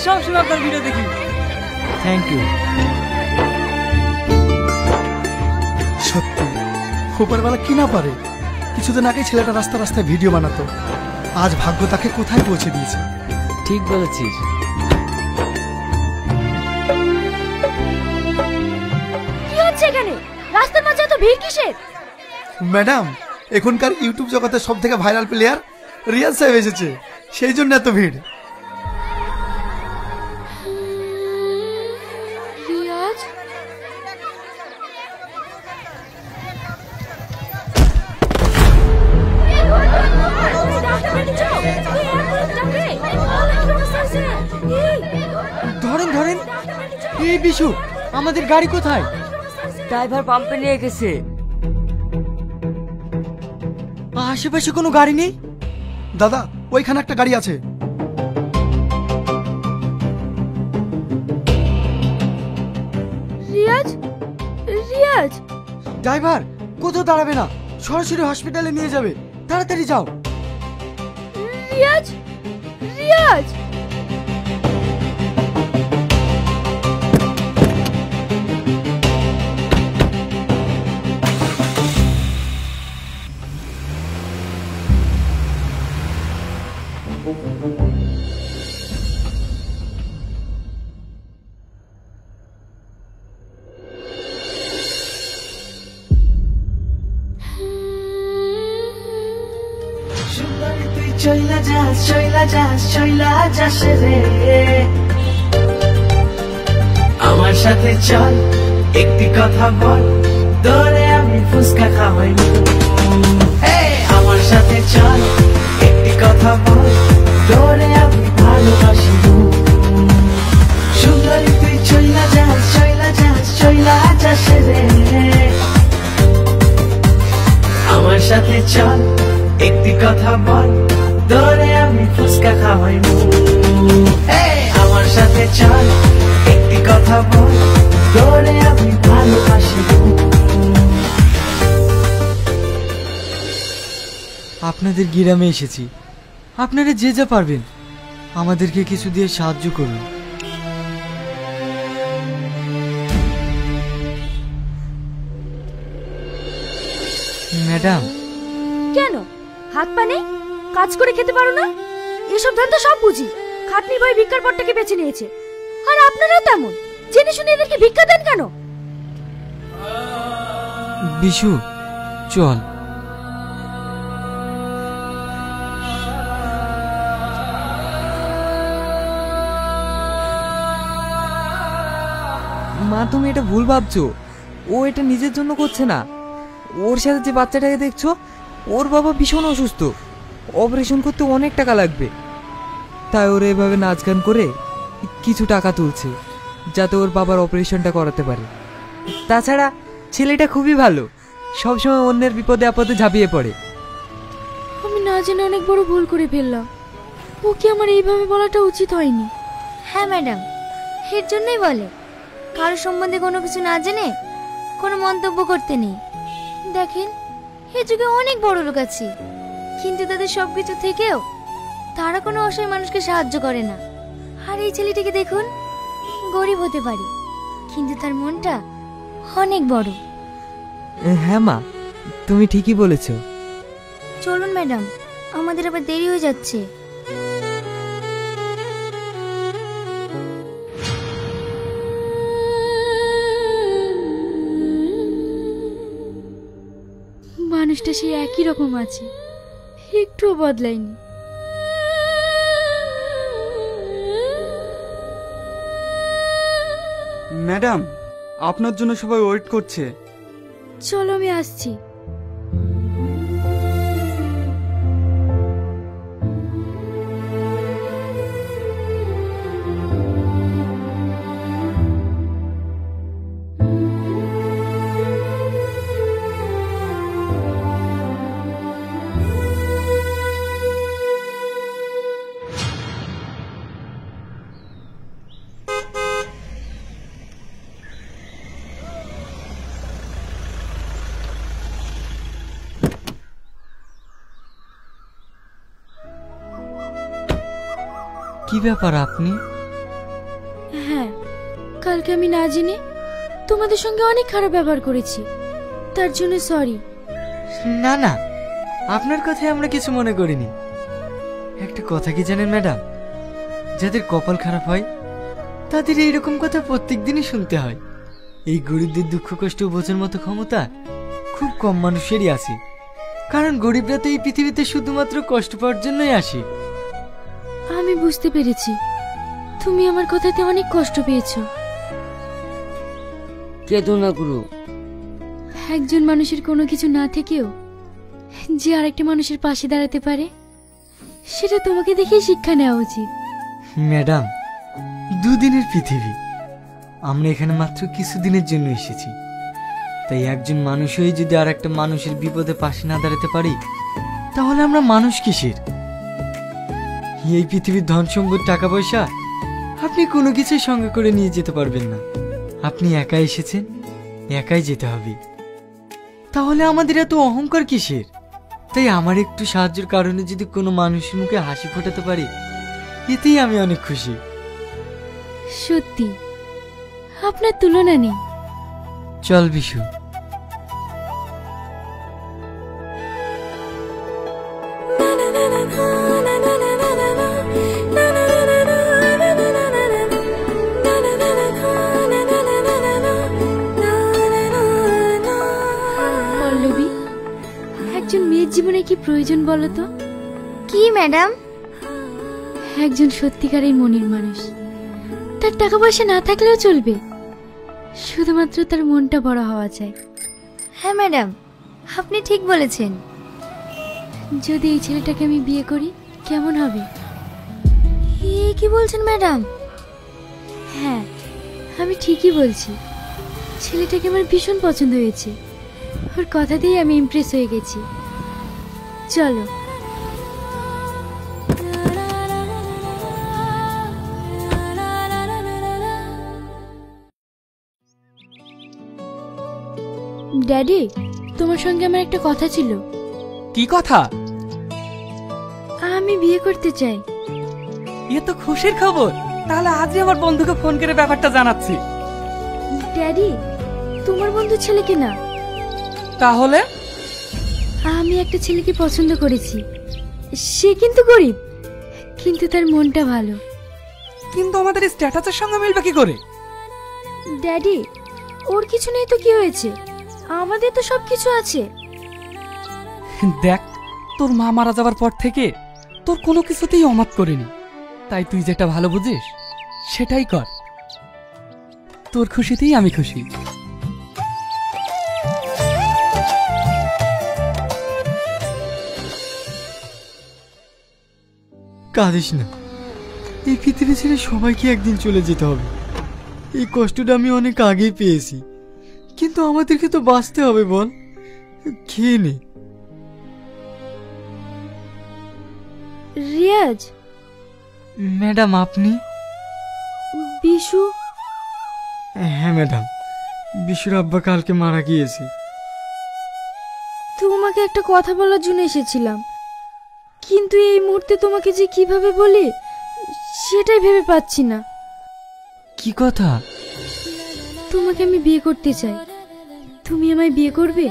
সবসময় আপনার ভিডিও দেখি। Thank you. সত্যি উপরওয়ালা কি না পারে। কিছুদিন আগে ছেলেটা রাস্তা রাস্তায় ভিডিও বানাতো, আজ ভাগ্য তাকে কোথায় পৌঁছে দিয়েছে। ঠিক বলেছিস। কি হচ্ছে এখানে? রাস্তার মাঝে এত ভিড় কিসের? ম্যাডাম, এখনকার ইউটিউব জগতের সব থেকে ভাইরাল প্লেয়ার রিয়াজ সাহেব এসেছে, সেই জন্য এত ভিড়। রিয়াজ? ধরেন ধরেন। এই বিশু, আমাদের গাড়ি কোথায়? ড্রাইভার পাম্পে নিয়ে গেছে। আশেপাশে কোনো গাড়ি নেই? দাদা, ওইখানে একটা গাড়ি আছে। রিয়াজ? রিয়াজ? ড্রাইভার কোথাও দাঁড়াবে না, সরাসরি হসপিটালে নিয়ে যাবে। তাড়াতাড়ি যাও। রিয়াজ? রিয়াজ? চইলা যাস চইলা যাস চইলা যাস রে, আমার সাথে চল একটি কথা বল, তোরে আমি ফুসকা খাওয়াই। আমার সাথে চল একটি কথা বল, তোরে আমি ভালোবাসি। সুন্দরী তুই চইলা যাস চইলা যাস চইলা যাস রে, আমার সাথে চল একটি কথা বল, তোরে আমি ফুসকা খাওয়াই। আমার সাথে চল একটি কথা বল, তোরে আমি ভালোবাসি। আপনাদের গ্রামে এসেছি, আপনারা যে যা পারবেন আমাদেরকে কিছু দিয়ে সাহায্য করুন। ম্যাডাম। কেন হাত পা নেই? কাজ করে খেতে পারো না? এসব ধান তো সব বুঝি, খাটনির ভয় ভিক্ষার পথটাকে বেছে নিয়েছে। আর আপনারাও তেমন, জেনে শুনে এদেরকে ভিক্ষা দেন কেন? বিশু চল। মা, তুমি এটা ভুল ভাবছো। ও এটা নিজের জন্য করছে না। ওর সাথে যে বাচ্চাটাকে দেখছো, ওর বাবা ভীষণ অসুস্থ, অপারেশন করতে অনেক টাকা লাগবে। তাই ওরা এভাবে নাচ গান করে কিছু টাকা তুলছে, যাতে ওর বাবার অপারেশনটা করাতে পারে। তাছাড়া ছেলেটা খুবই ভালো, সবসময় অন্যের বিপদে আপদে ঝাঁপিয়ে পড়ে। আমি না জেনে অনেক বড় ভুল করে ফেললাম। ওকে আমার এইভাবে বলাটা উচিত হয়নি। হ্যাঁ ম্যাডাম, এর জন্যই বলে কারো সম্বন্ধে কোনো কিছু না জেনে কোনো মন্তব্য করতে নেই। দেখেন, এ যুগে অনেক বড় লোক আছে, কিন্তু তাদের সবকিছু থেকেও তারা কোনো অসহায় মানুষকে সাহায্য করে না। আর এই ছেলেটিকে দেখুন, গরিব হতে পারে কিন্তু তার মনটা অনেক বড়। হ্যাঁ মা, তুমি ঠিকই বলেছো। চলুন ম্যাডাম, আমাদের আবার দেরি হয়ে যাচ্ছে। মানুষটা সেই একই রকম আছে, একটুও বদলায়নি। ম্যাডাম, আপনার জন্য সবাই ওয়েট করছে। চলো আমি আসছি। কি ব্যাপার আপনি? কালকে আমি না জেনে তোমাদের সঙ্গে অনেক খারাপ ব্যবহার করেছি, তার জন্য সরি। না না, আপনার কথায় আমরা কিছু মনে করিনি। একটা কথা কি জানেন ম্যাডাম, যাদের কপাল খারাপ হয় তাদের এইরকম কথা প্রত্যেক দিনই শুনতে হয়। এই গরিবদের দুঃখ কষ্ট বোঝার মতো ক্ষমতা খুব কম মানুষেরই আছে, কারণ গরিবরা তো এই পৃথিবীতে শুধুমাত্র কষ্ট পাওয়ার জন্যই আসে। আমি বুঝতে পেরেছি তুমি আমার কথাতে অনেক কষ্ট পেয়েছো। কেঁদো না গুরু। একজন মানুষের কোনো কিছু না থেকেও যে আরেকটা মানুষের পাশে দাঁড়াতে পারে, সেটা তোমাকে দেখেই শিক্ষা নেওয়া উচিত। ম্যাডাম, দুদিনের পৃথিবী, আমরা এখানে মাত্র কিছুদিনের জন্য এসেছি। তাই একজন মানুষ হয়ে যদি আর একটা মানুষের বিপদে পাশে না দাঁড়াতে পারি, তাহলে আমরা মানুষ কিসের? এই পৃথিবীর ধন সম্পদ টাকা পয়সা আপনি কোনো কিছুই সঙ্গে করে নিয়ে যেতে পারবেন না। আপনি একাই এসেছেন, একাই যেতে হবে। তাহলে আমাদের এত অহংকার কিসের? তাই আমার একটু সাহায্যের কারণে যদি কোনো মানুষের মুখে হাসি ফোটাতে পারি, এতেই আমি অনেক খুশি। সত্যি আপনার তুলনা নেই। চল বিশু। পল্লবী, একজন মেয়ের জীবনে কি প্রয়োজন বলো তো? কি ম্যাডাম? একজন সত্যিকারের মনের মানুষ। তার টাকা পয়সা না থাকলেও চলবে, শুধুমাত্র তার মনটা বড় হওয়া চাই। হ্যাঁ ম্যাডাম, আপনি ঠিক বলেছেন। যদি এই ছেলেটাকে আমি বিয়ে করি কেমন হবে? এ কি বলছেন ম্যাডাম? হ্যাঁ, আমি ঠিকই বলছি। ছেলেটাকে আমার ভীষণ পছন্দ হয়েছে, ওর কথাতেই আমি ইমপ্রেস হয়ে গেছি। চলো। ড্যাডি, তোমার সঙ্গে আমার একটা কথা ছিল। কি কথা? আমি বিয়ে করতে চাই। এ তো খুশির খবর। তাহলে আজই আমার বন্ধুকে ফোন করে ব্যাপারটা জানাচ্ছি। ড্যাডি, তোমার বন্ধু ছেলেকে না। তাহলে? আমি একটা ছেলেকে পছন্দ করেছি। সে কিন্তু গরিব, কিন্তু তার মনটা ভালো। কিন্তু আমাদের স্ট্যাটাসের সঙ্গে মিলবে কি করে? ড্যাডি, ওর কিছু নেই তো কি হয়েছে? আমাদের তো সবকিছু আছে। দেখ, তোর মা মারা যাওয়ার পর থেকে তোর কোনো কিছুতেই অমত করিনি। তাই তুই যেটা ভালো বুঝিস সেটাই কর। তোর খুশিতেই আমি খুশি। কাঁদিস না, এই পৃথিবী ছেড়ে সবাইকে একদিন চলে যেতে হবে। এই কষ্টটা আমি অনেক আগেই পেয়েছি, কিন্তু আমাদেরকে তো বাঁচতে হবে। বল, খেয়ে নে। রিয়াজ। ম্যাডাম, আপনি? বিশু। হ্যাঁ ম্যাডাম, বিশুর আব্বা কালকে মারা গিয়েছে। তোমাকে একটা কথা বলার জন্য এসেছিলাম, কিন্তু এই মুহূর্তে তোমাকে যে কিভাবে বলি সেটাই ভেবে পাচ্ছি না। কি কথা? তোমাকে আমি বিয়ে করতে চাই, তুমি আমায় বিয়ে করবে?